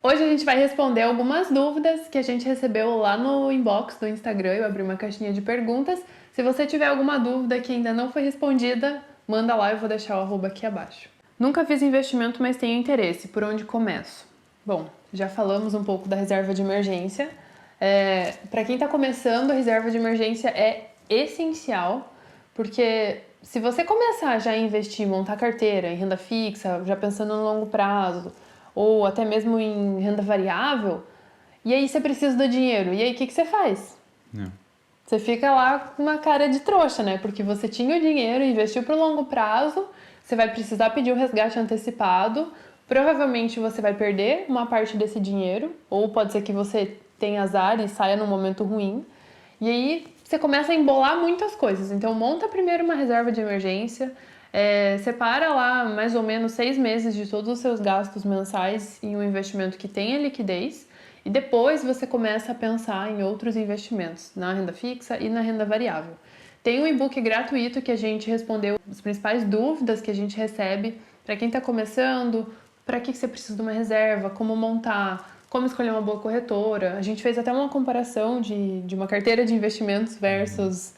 Hoje a gente vai responder algumas dúvidas que a gente recebeu lá no inbox do Instagram. Eu abri uma caixinha de perguntas. Se você tiver alguma dúvida que ainda não foi respondida, manda lá, eu vou deixar o arroba aqui abaixo. Nunca fiz investimento, mas tenho interesse. Por onde começo? Bom, já falamos um pouco da reserva de emergência. Para quem está começando, a reserva de emergência é essencial, porque se você começar já a investir, montar carteira em renda fixa, já pensando no longo prazo, ou até mesmo em renda variável, e aí você precisa do dinheiro. E aí o que você faz? Você fica lá com uma cara de trouxa, né? Porque você tinha o dinheiro, investiu para o longo prazo, você vai precisar pedir o resgate antecipado, provavelmente você vai perder uma parte desse dinheiro, ou pode ser que você tenha azar e saia num momento ruim. E aí você começa a embolar muitas coisas. Então monta primeiro uma reserva de emergência, separa lá mais ou menos 6 meses de todos os seus gastos mensais em um investimento que tenha liquidez, e depois você começa a pensar em outros investimentos, na renda fixa e na renda variável. Tem um e-book gratuito que a gente respondeu as principais dúvidas que a gente recebe para quem está começando, para que você precisa de uma reserva, como montar, como escolher uma boa corretora. A gente fez até uma comparação de uma carteira de investimentos versus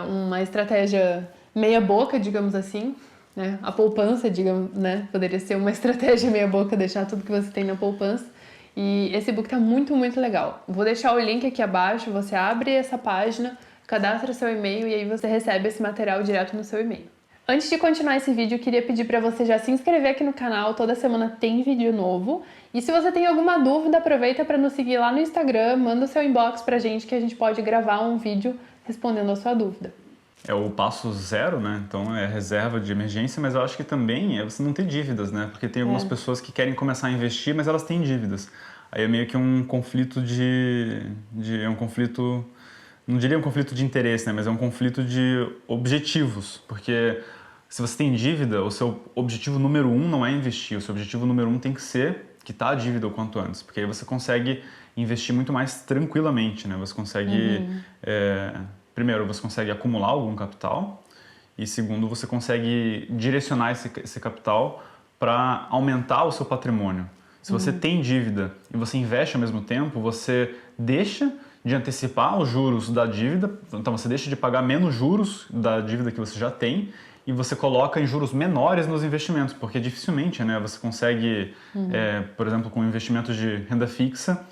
uma estratégia meia boca, digamos assim, né? A poupança, digamos, né? Poderia ser uma estratégia meia boca, deixar tudo que você tem na poupança. E esse e-book tá muito, muito legal. Vou deixar o link aqui abaixo, você abre essa página, cadastra seu e-mail e aí você recebe esse material direto no seu e-mail. Antes de continuar esse vídeo, eu queria pedir para você já se inscrever aqui no canal, toda semana tem vídeo novo. E se você tem alguma dúvida, aproveita para nos seguir lá no Instagram, manda o seu inbox pra gente que a gente pode gravar um vídeo respondendo a sua dúvida. É o passo zero, né? Então é reserva de emergência, mas eu acho que também é você não ter dívidas, né? Porque tem algumas pessoas que querem começar a investir, mas elas têm dívidas. Aí é meio que um conflito é um conflito, não diria um conflito de interesse, né? Mas é um conflito de objetivos, porque se você tem dívida, o seu objetivo número 1 não é investir, o seu objetivo número 1 tem que ser quitar a dívida o quanto antes, porque aí você consegue investir muito mais tranquilamente, né? Você consegue primeiro, você consegue acumular algum capital e segundo, você consegue direcionar esse capital para aumentar o seu patrimônio. Se você tem dívida e você investe ao mesmo tempo, você deixa de antecipar os juros da dívida, então você deixa de pagar menos juros da dívida que você já tem e você coloca em juros menores nos investimentos, porque dificilmente, né, você consegue, por exemplo, com investimentos de renda fixa,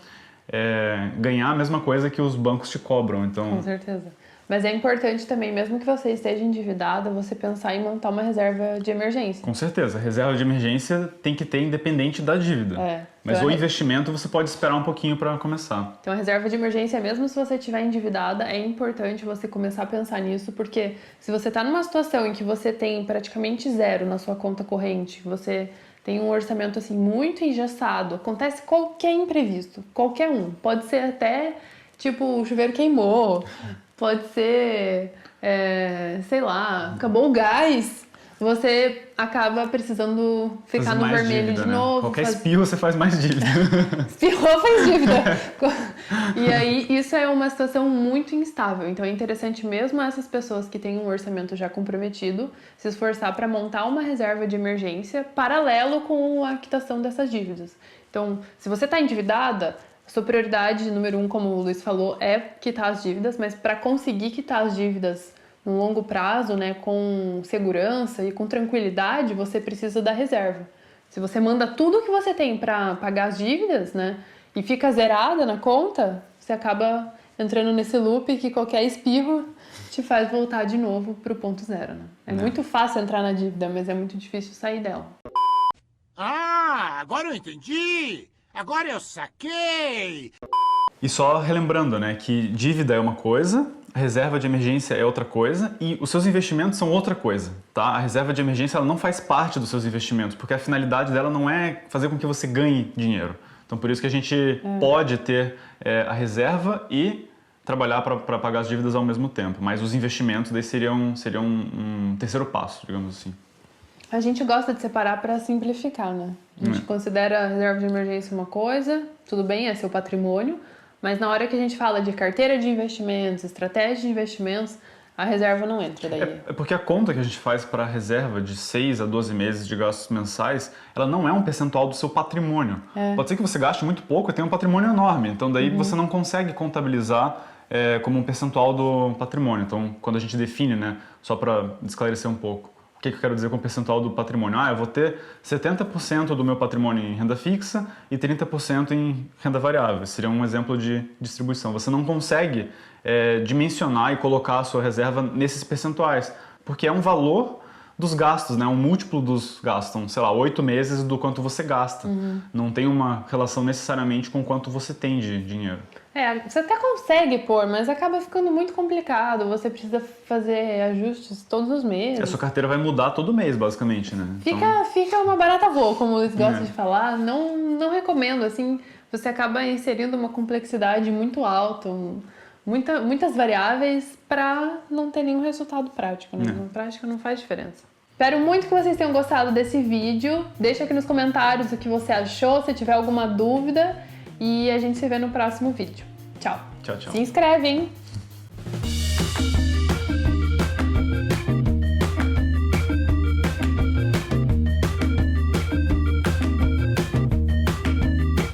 ganhar a mesma coisa que os bancos te cobram. Então, com certeza. Mas é importante também, mesmo que você esteja endividado, você pensar em montar uma reserva de emergência. com certeza, a reserva de emergência tem que ter independente da dívida. Mas Então, o investimento você pode esperar um pouquinho para começar. Então, a reserva de emergência, mesmo se você estiver endividada, é importante você começar a pensar nisso, porque se você está numa situação em que você tem praticamente zero na sua conta corrente, você tem um orçamento assim muito engessado, acontece qualquer imprevisto, qualquer um. Pode ser até, tipo, o chuveiro queimou, pode ser, sei lá, acabou o gás, você acaba precisando ficar no vermelho dívida, de né? novo. Qualquer espirro você faz mais dívida. Espirrou, faz dívida. E aí, isso é uma situação muito instável. Então, é interessante mesmo essas pessoas que têm um orçamento já comprometido se esforçar para montar uma reserva de emergência paralelo com a quitação dessas dívidas. Então, se você está endividada, a sua prioridade número 1, como o Luiz falou, é quitar as dívidas, mas para conseguir quitar as dívidas no longo prazo, né, com segurança e com tranquilidade, você precisa da reserva. Se você manda tudo que você tem para pagar as dívidas, né, e fica zerada na conta, você acaba entrando nesse loop que qualquer espirro te faz voltar de novo pro ponto zero, né? É muito fácil entrar na dívida, mas é muito difícil sair dela. Ah, agora eu entendi! Agora eu saquei! E só relembrando, né, que dívida é uma coisa, a reserva de emergência é outra coisa e os seus investimentos são outra coisa, tá? A reserva de emergência ela não faz parte dos seus investimentos, porque a finalidade dela não é fazer com que você ganhe dinheiro. Então por isso que a gente pode ter a reserva e trabalhar para pagar as dívidas ao mesmo tempo, mas os investimentos daí seriam um terceiro passo, digamos assim. A gente gosta de separar para simplificar, né? A gente considera a reserva de emergência uma coisa, tudo bem, é seu patrimônio, mas na hora que a gente fala de carteira de investimentos, estratégia de investimentos, a reserva não entra daí. É porque a conta que a gente faz para a reserva de 6 a 12 meses de gastos mensais, ela não é um percentual do seu patrimônio. Pode ser que você gaste muito pouco e tenha um patrimônio enorme, então daí você não consegue contabilizar como um percentual do patrimônio. Então, quando a gente define, né, só para esclarecer um pouco, o que eu quero dizer com percentual do patrimônio? Eu vou ter 70% do meu patrimônio em renda fixa e 30% em renda variável. Seria um exemplo de distribuição. Você não consegue dimensionar e colocar a sua reserva nesses percentuais, porque é um valor dos gastos, né? Um múltiplo dos gastos. Então, sei lá, 8 meses do quanto você gasta. Não tem uma relação necessariamente com quanto você tem de dinheiro. Você até consegue pôr, mas acaba ficando muito complicado. Você precisa fazer ajustes todos os meses. A sua carteira vai mudar todo mês, basicamente, né? Fica uma barata voa, como o Luiz gosta de falar. Não recomendo, assim, você acaba inserindo uma complexidade muito alta, muitas variáveis para não ter nenhum resultado prático, né? Na prática não faz diferença. Espero muito que vocês tenham gostado desse vídeo. Deixa aqui nos comentários o que você achou, se tiver alguma dúvida. E a gente se vê no próximo vídeo. Tchau. Tchau, tchau. Se inscreve, hein?